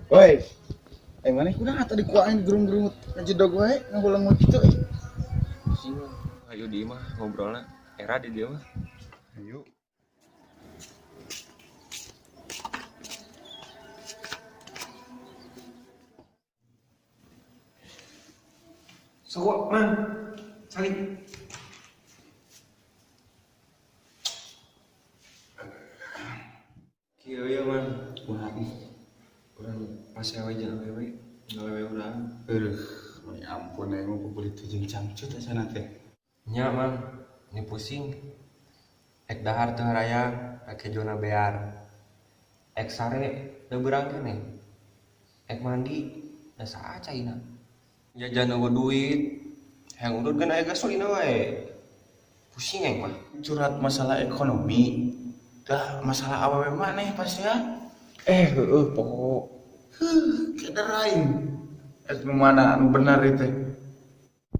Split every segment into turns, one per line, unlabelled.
Woi, mana kuda tadi kuain gerung-gerung ngejedog wae ngulang mau gitu.
Sing ayo di mah ngobrolna era di dia mah.
Ayo.
Sok man. Cari. Kieu ya man.
Kuat nih.
Urang pas awe jeung awewe, awewe urang.
Ya ampun mau beli jeung cangcut sana teh.
Nya man, nya pusing. Ek dahar teu harayang, ake jona bear. Ek sare teu beurang keneh. Ek mandi da saha caina. Jajan eueuh duit. Hayang urut kan aya gasolina wae. Pusing aing mah.
Curhat masalah ekonomi. Dah masalah awewe maneh pasti ya. Pokok. Kederain. Nu mana anu benar itu.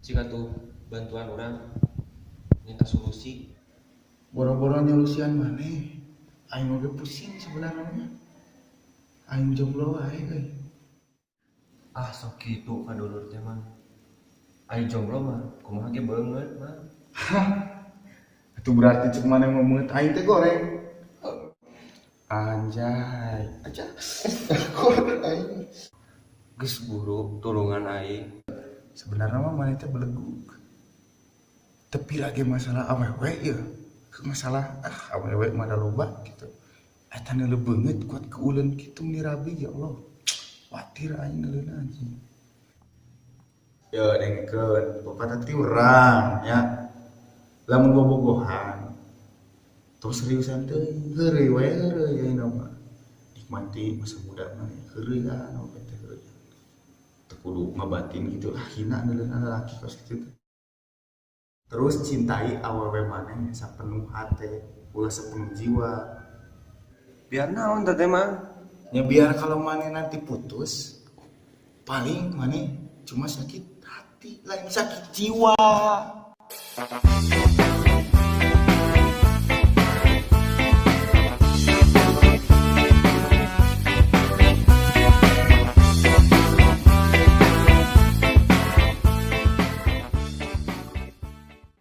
Jika tuh bantuan orang minta solusi.
Boro-boro nyolusian maneh. Aing oge pusing sebenarnya. Aing jomblo wae euy.
Ah sok kitu kadulur teh mah. Aing jomblo mah kumaha ge beungeut mah.
Itu berarti cek mana ngomongin aing teh goreng. Anjay, aja. Goreng aing.
Geus buru tulungan aing.
Sebenarnya mah mana teh beleguk. Tapi lagi masalah awewe ya. Masalah awewe mah da loba gitu. Eta neuleuh beungeut kuat keuleun kitu mirabi ya Allah. Watir aing neuleuh anjing. Ya dengkeun, bapak teh urang nya. Lamun bobogohan. Terus seriusan teh heureuy wae heureuy ayeuna mah. Nikmati masa muda mah heureuy ya anu teh heureuy. Teu kudu ngabatin gitu lah hina neuleuh lalaki kos kitu teh. Terus cintai awewe maneh sapenuh hate, ulah sepenuh jiwa.
Biar naon teh mah?
Ya biar kalau maneh nanti putus, paling maneh cuma sakit hati, lain sakit jiwa.